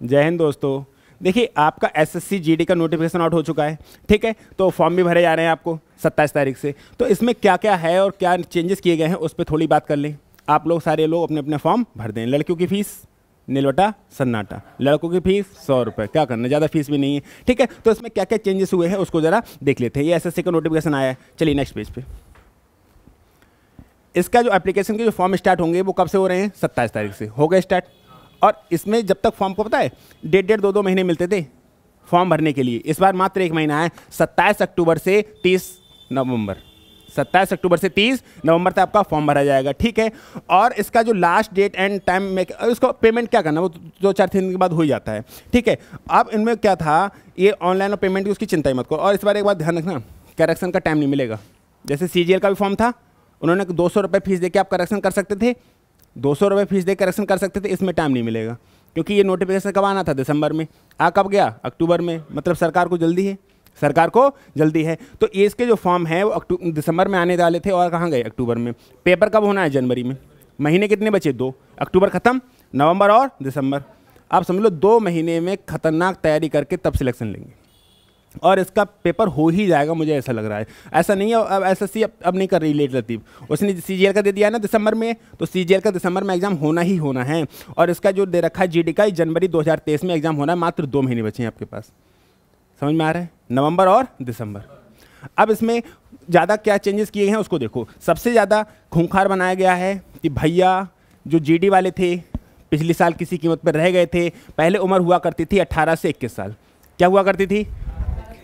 जय हिंद दोस्तों। देखिए आपका एसएससी जीडी का नोटिफिकेशन आउट हो चुका है, ठीक है। तो फॉर्म भी भरे जा रहे हैं आपको 27 तारीख से। तो इसमें क्या क्या है और क्या चेंजेस किए गए हैं उस पर थोड़ी बात कर लें। आप लोग सारे लोग अपने अपने फॉर्म भर दें। लड़कियों की फीस नीलवटा सन्नाटा, लड़कों की फीस 100 रुपये, क्या करना, ज़्यादा फीस भी नहीं है, ठीक है। तो इसमें क्या क्या चेंजेस हुए हैं उसको ज़रा देख लेते हैं। ये एसएससी का नोटिफिकेशन आया है। चलिए नेक्स्ट पेज पे। इसका जो एप्लीकेशन के जो फॉर्म स्टार्ट होंगे वो कब से हो रहे हैं? 27 तारीख से हो गए स्टार्ट। और इसमें जब तक फॉर्म को पता है डेढ़ 2 महीने मिलते थे फॉर्म भरने के लिए, इस बार मात्र 1 महीना है। 27 अक्टूबर से 30 नवंबर, 27 अक्टूबर से 30 नवंबर तक आपका फॉर्म भरा जाएगा, ठीक है। और इसका जो लास्ट डेट एंड टाइम में उसको पेमेंट क्या करना, वो 2-4 दिन के बाद हो ही जाता है, ठीक है। अब इनमें क्या था, ये ऑनलाइन और पेमेंट की उसकी चिंता ही मत करो। और इस बार एक बात ध्यान रखना, करेक्शन का टाइम नहीं मिलेगा। जैसे सीजीएल का भी फॉर्म था, उन्होंने 200 रुपये फीस दे के आप करेक्शन कर सकते थे, 200 रुपये फीस दे करेक्शन कर सकते थे। इसमें टाइम नहीं मिलेगा क्योंकि ये नोटिफिकेशन कब आना था? दिसंबर में। आ कब गया? अक्टूबर में। मतलब सरकार को जल्दी है, सरकार को जल्दी है। तो ये इसके जो फॉर्म है वो दिसंबर में आने वाले थे और कहाँ गए? अक्टूबर में। पेपर कब होना है? जनवरी में। महीने कितने बचे? 2। अक्टूबर ख़त्म, नवंबर और दिसंबर। आप समझ लो 2 महीने में खतरनाक तैयारी करके तब सिलेक्शन लेंगे और इसका पेपर हो ही जाएगा, मुझे ऐसा लग रहा है। ऐसा नहीं है अब एसएससी अब नहीं कर रही लेट लतीफ़, उसने सीजीएल का दे दिया है ना दिसंबर में, तो सीजीएल का दिसंबर में एग्जाम होना ही होना है। और इसका जो दे रखा है जीडी का जनवरी 2023 में एग्जाम होना है। मात्र 2 महीने बचे हैं आपके पास। समझ में आ रहा है? नवंबर और दिसंबर। अब इसमें ज़्यादा क्या चेंजेस किए हैं उसको देखो। सबसे ज़्यादा खूंखार बनाया गया है कि भैया जो जीडी वाले थे पिछले साल किसी कीमत पर रह गए थे। पहले उम्र हुआ करती थी 18 से 21 साल। क्या हुआ करती थी?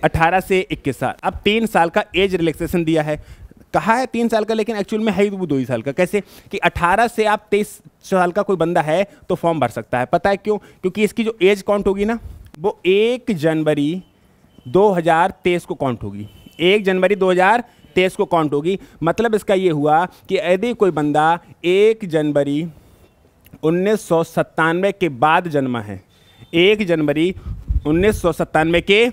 18 से 21 साल। अब 3 साल का एज रिलैक्सेशन दिया है। कहा है 3 साल का, लेकिन एक्चुअल में है वो 2 ही साल का। कैसे कि 18 से आप 23 साल का कोई बंदा है तो फॉर्म भर सकता है। पता है क्यों? क्योंकि इसकी जो एज काउंट होगी ना वो 1 जनवरी 2023 को काउंट होगी। 1 जनवरी 2023 को काउंट होगी। मतलब इसका ये हुआ कि यदि कोई बंदा 1 जनवरी 1997 के बाद जन्मा है, 1 जनवरी 1997 के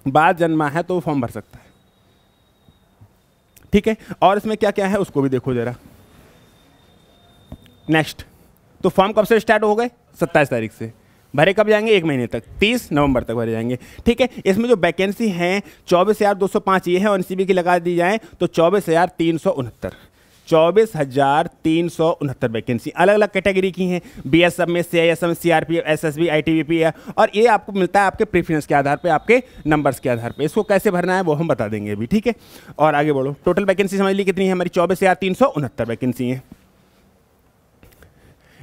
बाद जन्मा है तो वो फॉर्म भर सकता है, ठीक है। और इसमें क्या क्या है उसको भी देखो जरा। नेक्स्ट, तो फॉर्म कब से स्टार्ट हो गए? 27 तारीख से। भरे कब जाएंगे? 1 महीने तक, 30 नवंबर तक भरे जाएंगे, ठीक है। इसमें जो वैकेंसी हैं 24,205 ये है और एनसीबी की लगा दी जाए तो 24,369, 24,369 वैकेंसी अलग अलग कैटेगरी की हैं। बीएसएफ में, सीआईएसएफ, सीआरपीएफ, एसएसबी, आईटीबीपी है। और ये आपको मिलता है आपके प्रेफरेंस के आधार पे, आपके नंबर्स के आधार पे। इसको कैसे भरना है वो हम बता देंगे अभी, ठीक है। और आगे बढ़ो। टोटल वैकेंसी समझ ली कितनी है हमारी? 24,369 वैकेंसी है।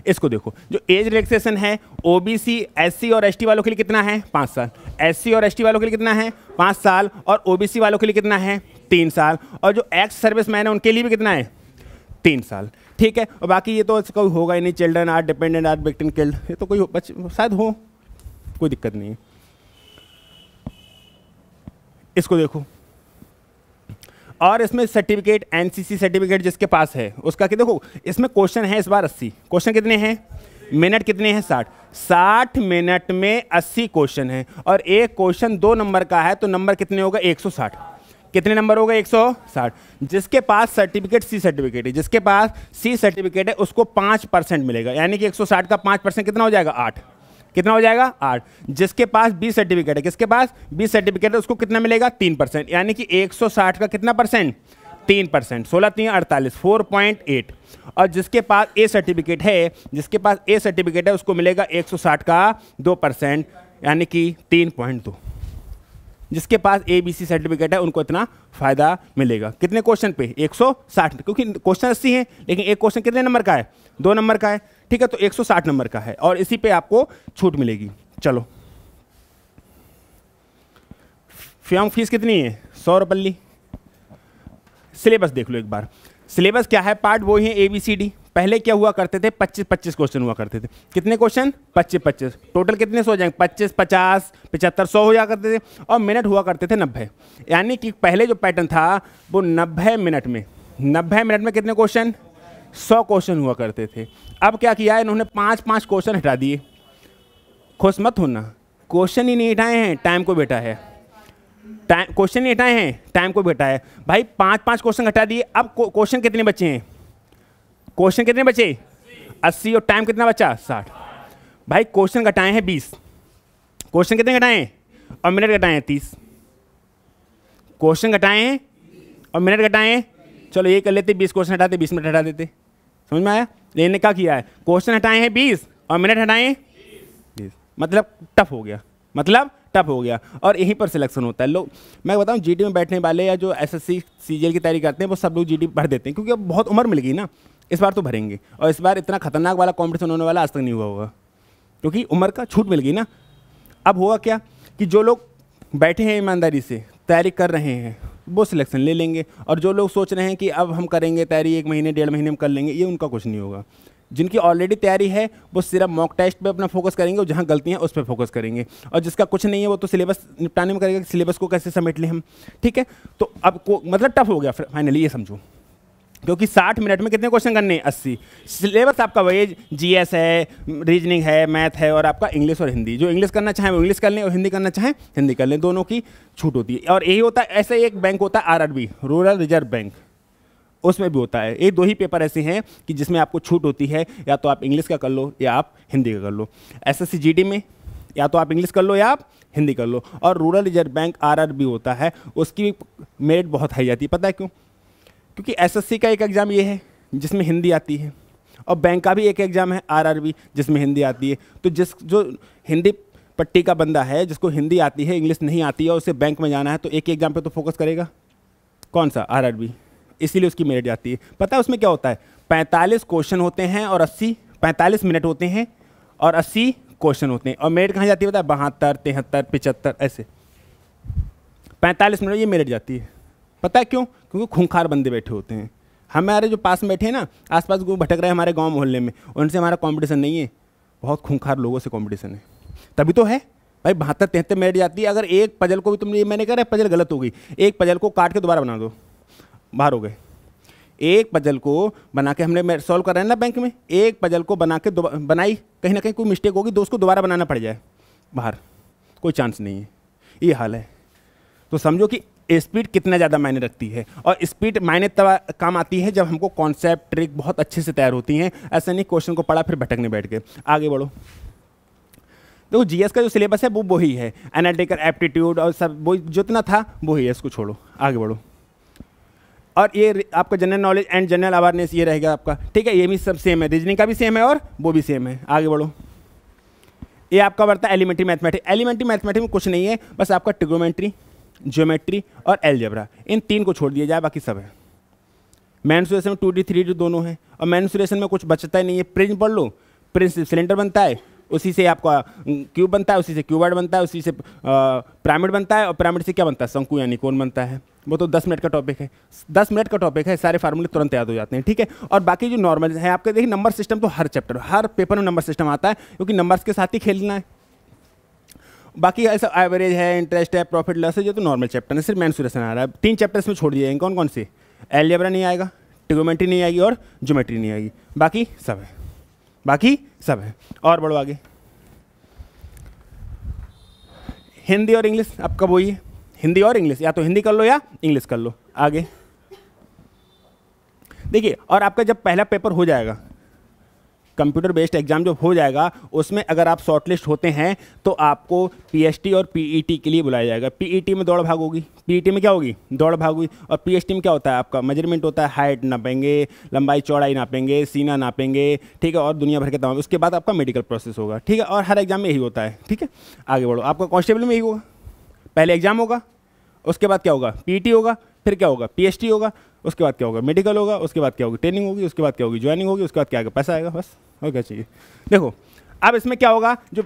इसको देखो, जो एज रिलैक्सेशन है ओबीसी, एससी और एसटी वालों के लिए कितना है? 5 साल। एससी और एसटी वालों के लिए कितना है? 5 साल। और ओबीसी वालों के लिए कितना है? 3 साल। और जो एक्स सर्विस मैन है उनके लिए भी कितना है? 3 साल, ठीक है। और बाकी ये तो कोई होगा ही नहीं। Children are dependent are victim killed, ये तो कोई शायद हो, कोई दिक्कत नहीं है। इसको देखो। और इसमें सर्टिफिकेट, एनसीसी सर्टिफिकेट जिसके पास है उसका कि देखो, इसमें क्वेश्चन है इस बार 80। क्वेश्चन कितने हैं? मिनट कितने हैं? 60। 60 मिनट में 80 क्वेश्चन है। और एक क्वेश्चन 2 नंबर का है तो नंबर कितने होगा? 160। कितने नंबर होगा? 160। जिसके पास सर्टिफिकेट सी सर्टिफिकेट है, जिसके पास सी सर्टिफिकेट है उसको 5% मिलेगा। यानी कि 160 का 5% कितना हो जाएगा? 8। कितना हो जाएगा? 8। जिसके पास बी सर्टिफिकेट है, किसके पास बी सर्टिफिकेट है, उसको कितना मिलेगा? 3%। यानी कि 160 का कितना परसेंट? 3%। 16 3 48, 4.8। और जिसके पास ए सर्टिफिकेट है, जिसके पास ए सर्टिफिकेट है उसको मिलेगा 160 का 2%, यानी कि 3.2। जिसके पास ए बी सी सर्टिफिकेट है उनको इतना फायदा मिलेगा। कितने क्वेश्चन पे? 160। क्योंकि क्वेश्चन 80 है लेकिन एक क्वेश्चन कितने नंबर का है? 2 नंबर का है, ठीक है। तो 160 नंबर का है और इसी पे आपको छूट मिलेगी। चलो, फॉर्म फीस कितनी है? 100 रुपये। सिलेबस देख लो एक बार। सिलेबस क्या है? पार्ट वो ही है ABCD। पहले क्या हुआ करते थे? 25-25 क्वेश्चन हुआ करते थे। कितने क्वेश्चन? 25-25। टोटल कितने सौ हो जाएंगे? 25, 50, 75, 100 हो जाया करते थे। और मिनट हुआ करते थे 90। यानी कि पहले जो पैटर्न था वो 90 मिनट में, 90 मिनट में कितने क्वेश्चन? 100 क्वेश्चन हुआ करते थे। अब क्या किया इन्होंने? 5-5 क्वेश्चन हटा दिए। खुश मत होना, क्वेश्चन ही नहीं हटाए हैं, टाइम को बेटा है। टाइम क्वेश्चन नहीं हटाए हैं, टाइम को बेटा है भाई। 5-5 क्वेश्चन हटा दिए। अब क्वेश्चन कितने बचे हैं? क्वेश्चन कितने बचे? 80। और टाइम कितना बचा? 60। भाई क्वेश्चन घटाए हैं 20, क्वेश्चन कितने घटाए हैं और मिनट घटाए हैं 30, क्वेश्चन घटाए हैं और मिनट घटाए हैं। चलो ये कर लेते, 20 क्वेश्चन हटाते 20 मिनट हटा देते, समझ में आया। लेने क्या किया है, क्वेश्चन हटाए हैं 20 और मिनट हटाए हैं 20, मतलब टफ हो गया, मतलब टफ हो गया। और यहीं पर सिलेक्शन होता है। लोग मैं बताऊं जीडी में बैठने वाले या जो एसएससी सीजीएल की तैयारी करते हैं वो सब लोग जीडी भर देते हैं, क्योंकि अब बहुत उम्र मिल गई ना, इस बार तो भरेंगे। और इस बार इतना खतरनाक वाला कॉम्पिटिशन होने वाला आज तक नहीं हुआ होगा, क्योंकि उम्र का छूट मिल गई ना। अब होगा क्या कि जो लोग बैठे हैं ईमानदारी से तैयारी कर रहे हैं वो सिलेक्शन ले लेंगे, और जो लोग सोच रहे हैं कि अब हम करेंगे तैयारी 1 महीने 1.5 महीने में कर लेंगे, ये उनका कुछ नहीं होगा। जिनकी ऑलरेडी तैयारी है वो सिर्फ मॉक टेस्ट पे अपना फोकस करेंगे और जहाँ गलतियाँ उस पर फोकस करेंगे, और जिसका कुछ नहीं है वो तो सिलेबस निपटाने में करेगा कि सिलेबस को कैसे समेट लें हम, ठीक है। तो अब को मतलब टफ हो गया फाइनली, ये समझो, क्योंकि 60 मिनट में कितने क्वेश्चन करने हैं 80। सिलेबस आपका वही जीएस है, रीजनिंग है, मैथ है और आपका इंग्लिश और हिंदी। जो इंग्लिश करना चाहें वो इंग्लिश कर लें और हिंदी करना चाहें हिंदी कर लें, दोनों की छूट होती है। और यही होता है, ऐसे एक बैंक होता है आरआरबी, रूरल रिजर्व बैंक, उसमें भी होता है। ये 2 ही पेपर ऐसे हैं कि जिसमें आपको छूट होती है, या तो आप इंग्लिश का कर लो या आप हिंदी का कर लो। एसएससी जीडी में या तो आप इंग्लिश कर लो या आप हिंदी कर लो। और रूरल रिजर्व बैंक आरआरबी होता है, उसकी मेरिट बहुत हाई जाती है। पता है क्यों? क्योंकि एसएससी का एक एग्ज़ाम ये है जिसमें हिंदी आती है, और बैंक का भी एक एग्ज़ाम है आरआरबी जिसमें हिंदी आती है। तो जो हिंदी पट्टी का बंदा है, जिसको हिंदी आती है इंग्लिश नहीं आती है और उसे बैंक में जाना है, तो एक एग्ज़ाम पे तो फोकस करेगा, कौन सा? आरआरबी। इसीलिए उसकी मेरिट जाती है। पता है उसमें क्या होता है? 45 क्वेश्चन होते हैं और 45 मिनट होते हैं और 80 क्वेश्चन होते हैं, और मेरिट कहाँ जाती है पता है? 72, 73, 75 ऐसे 45 मिनट ये मेरिट जाती है। पता है क्यों? क्योंकि खूंखार बंदे बैठे होते हैं। हमारे जो पास में बैठे हैं ना, आसपास को भटक रहे हैं हमारे गांव मोहल्ले में, उनसे हमारा कंपटीशन नहीं है, बहुत खूंखार लोगों से कंपटीशन है। तभी तो है भाई 72, 73 मिनट जाती है। अगर एक पजल को भी तुमने, मैंने कह रहा है पजल गलत हो गई, एक पजल को काट के दोबारा बना दो, बाहर हो गए। एक पजल को बना के हमने सॉल्व कर रहे हैं ना बैंक में, एक पजल को बना के बनाई, कहीं ना कहीं कोई मिस्टेक होगी, दोस्त को दोबारा बनाना पड़ जाए, बाहर कोई चांस नहीं है। ये हाल है। तो समझो कि स्पीड कितना ज़्यादा मायने रखती है, और स्पीड मायने तब काम आती है जब हमको कॉन्सेप्ट ट्रिक बहुत अच्छे से तैयार होती हैं। ऐसा नहीं क्वेश्चन को पढ़ा फिर भटकने बैठ गए। आगे बढ़ो। देखो जीएस का जो सिलेबस है वो वही है, एनालिटिकल एप्टीट्यूड और सब वो जितना था वही है, इसको छोड़ो, आगे बढ़ो। और ये आपका general knowledge and general awareness ये रहेगा आपका, ठीक है। ये भी सब सेम है, रीजनिंग का भी सेम है और वो भी सेम है। आगे बढ़ो। ये आपका बढ़ता है एलिमेंट्री मैथमेटिक्स। एलिमेंट्री मैथमेटिक्स में कुछ नहीं है, बस आपका ट्रिग्नोमेट्री, ज्योमेट्री और एलजेब्रा, इन 3 को छोड़ दिया जाए, बाकी सब है। मेंसुरेशन में 2D 3D दोनों हैं, और मेंसुरेशन में कुछ बचता ही नहीं है। प्रिंस पढ़ लो, प्रिंस सिलेंडर बनता है, उसी से आपका क्यूब बनता है, उसी से क्यूबॉइड बनता है, उसी से पिरामिड बनता है, और पिरामिड से क्या बनता है? शंकु यानी कोन बनता है। वो तो 10 मिनट का टॉपिक है, 10 मिनट का टॉपिक है, सारे फार्मूले तुरंत याद हो जाते हैं, ठीक है। और बाकी जो नॉर्मल है आपके, देखिए नंबर सिस्टम तो हर चैप्टर, हर पेपर में नंबर सिस्टम आता है, क्योंकि नंबर्स के साथ ही खेलना है। बाकी ऐसा एवरेज है, इंटरेस्ट है, प्रॉफिट लॉस है, जो तो नॉर्मल चैप्टर है। सिर्फ मेंसुरेशन आ रहा है। 3 चैप्टर्स में छोड़ दिए हैं। कौन कौन से? एलजेब्रा नहीं आएगा, ट्रिग्नोमेट्री नहीं आएगी और ज्योमेट्री नहीं आएगी, बाकी सब है, बाकी सब है। और बढ़ो आगे। हिंदी और इंग्लिश आपका वही है, हिंदी और इंग्लिश, या तो हिंदी कर लो या इंग्लिश कर लो। आगे देखिए, और आपका जब पहला पेपर हो जाएगा, कंप्यूटर बेस्ड एग्जाम जो हो जाएगा, उसमें अगर आप शॉर्टलिस्ट होते हैं तो आपको पीएचटी और पीईटी के लिए बुलाया जाएगा। पीईटी में दौड़ भाग होगी, पीईटी में क्या होगी? दौड़ भाग होगी। और पीएचटी में क्या होता है? आपका मेजरमेंट होता है, हाइट नापेंगे, लंबाई चौड़ाई नापेंगे, सीना नापेंगे, ठीक है, और दुनिया भर के तमाम। उसके बाद आपका मेडिकल प्रोसेस होगा, ठीक है। और हर एग्जाम में यही होता है, ठीक है। आगे बढ़ो। आपका कांस्टेबल में यही होगा, पहले एग्जाम होगा, उसके बाद क्या होगा? पीईटी होगा, फिर क्या होगा? पीएचटी होगा, उसके बाद क्या होगा? मेडिकल होगा, उसके बाद क्या होगी? ट्रेनिंग होगी, उसके बाद क्या होगी? ज्वाइनिंग होगी, उसके बाद क्या आएगा? पैसा आएगा, बस। और क्या चाहिए? देखो अब इसमें क्या होगा, जो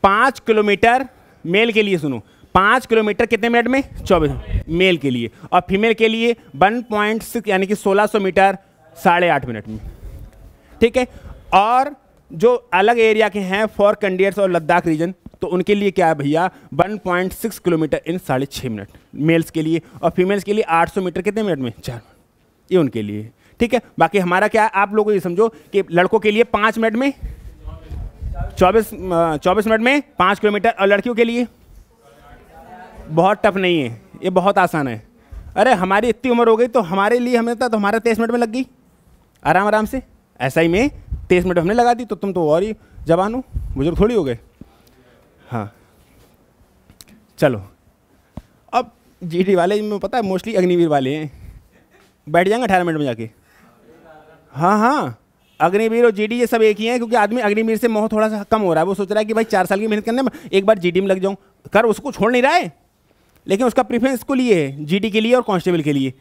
5 किलोमीटर मेल के लिए, सुनो, 5 किलोमीटर कितने मिनट में? 24 मेल के लिए, और फीमेल के लिए 1.6 यानी कि 1600 मीटर 8.5 मिनट में, ठीक है। और जो अलग एरिया के हैं, फॉर कैंडिडेट्स और लद्दाख रीजन, तो उनके लिए क्या है भैया? 1.6 किलोमीटर इन 6.5 मिनट मेल्स के लिए, और फीमेल्स के लिए 800 मीटर कितने मिनट में? 4 मिनट, ये उनके लिए, ठीक है। बाकी हमारा क्या है, आप लोगों ये समझो कि लड़कों के लिए 5 मिनट में 24 मिनट में 5 किलोमीटर, और लड़कियों के लिए बहुत टफ नहीं है, ये बहुत आसान है। अरे हमारी इतनी उम्र हो गई तो हमारे लिए, हमें तो हमारा 23 मिनट में लग गई आराम आराम से। ऐसा ही में 23 मिनट हमने लगा दी, तो तुम तो और ही जवान हो, बुजुर्ग थोड़ी हो गए। हाँ चलो, अब जीडी वाले में पता है मोस्टली अग्निवीर वाले हैं, बैठ जाएंगे 18 मिनट में जाके। हाँ हाँ, अग्निवीर और जीडी ये सब एक ही हैं, क्योंकि आदमी अग्निवीर से मोह थोड़ा सा कम हो रहा है। वो सोच रहा है कि भाई 4 साल की मेहनत करने में एक बार जीडी में लग जाऊँ, कर उसको छोड़ नहीं रहा है, लेकिन उसका प्रीफरेंस इसको लिए है, जीडी के लिए और कांस्टेबल के लिए।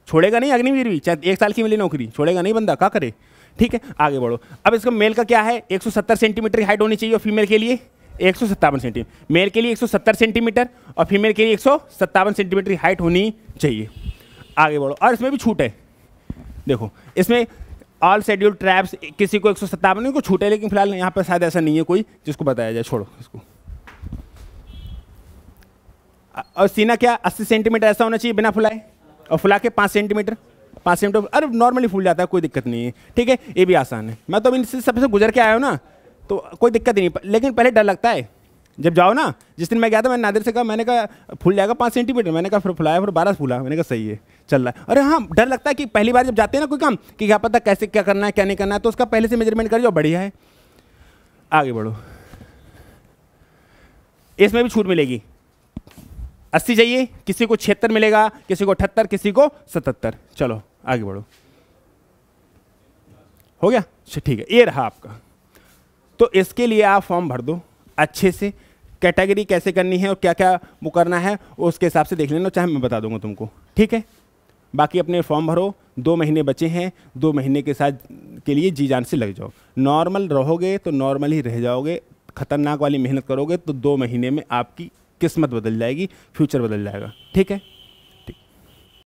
छोड़ेगा नहीं अग्निवीर भी, चाहे 1 साल की मिले नौकरी, छोड़ेगा नहीं बंदा, क्या करे। ठीक है, आगे बढ़ो। अब इसका मेल का क्या है, 170 सेंटीमीटर की हाइट होनी चाहिए, और फीमेल के लिए 157 सेंटीमीटर। मेल के लिए 170 सेंटीमीटर और फीमेल के लिए 157 सेंटीमीटर की हाइट होनी चाहिए। आगे बढ़ो, और इसमें भी छूट है, देखो इसमें ऑल शेड्यूल ट्राइब्स, किसी को 157 को छूट है, लेकिन फिलहाल यहाँ पर शायद ऐसा नहीं है कोई जिसको बताया जाए, छोड़ो इसको। और सीना क्या 80 सेंटीमीटर ऐसा होना चाहिए बिना फुलाए, और फुला के 5 सेंटीमीटर, 5 सेंटीमीटर, अरे नॉर्मली फूल जाता है, कोई दिक्कत नहीं है। ठीक है, ये भी आसान है, मैं तो इनसे सबसे गुजर के आया हूँ ना, तो कोई दिक्कत ही नहीं। लेकिन पहले डर लगता है जब जाओ ना। जिस दिन मैं गया था, मैंने नादिर से कहा, मैंने कहा फूल जाएगा 5 सेंटीमीटर, मैंने कहा फिर फुलाया, फिर 12 फूला, मैंने कहा सही है, चल रहा है। अरे हाँ, डर लगता है कि पहली बार जब जाते हैं ना कोई काम, कि क्या पता कैसे क्या करना है क्या नहीं करना है, तो उसका पहले से मेजरमेंट कर जाओ, बढ़िया है। आगे बढ़ो, इसमें भी छूट मिलेगी। 80 चाहिए, किसी को 76 मिलेगा, किसी को 78, किसी को 77। चलो आगे बढ़ो, हो गया, ठीक है, ये रहा आपका। तो इसके लिए आप फॉर्म भर दो अच्छे से, कैटेगरी कैसे करनी है और क्या क्या वो करना है उसके हिसाब से देख लेना, चाहे मैं बता दूंगा तुमको। ठीक है, बाकी अपने फॉर्म भरो, 2 महीने बचे हैं, 2 महीने के साथ के लिए जी जान से लग जाओ। नॉर्मल रहोगे तो नॉर्मल ही रह जाओगे, खतरनाक वाली मेहनत करोगे तो 2 महीने में आपकी किस्मत बदल जाएगी, फ्यूचर बदल जाएगा। ठीक है।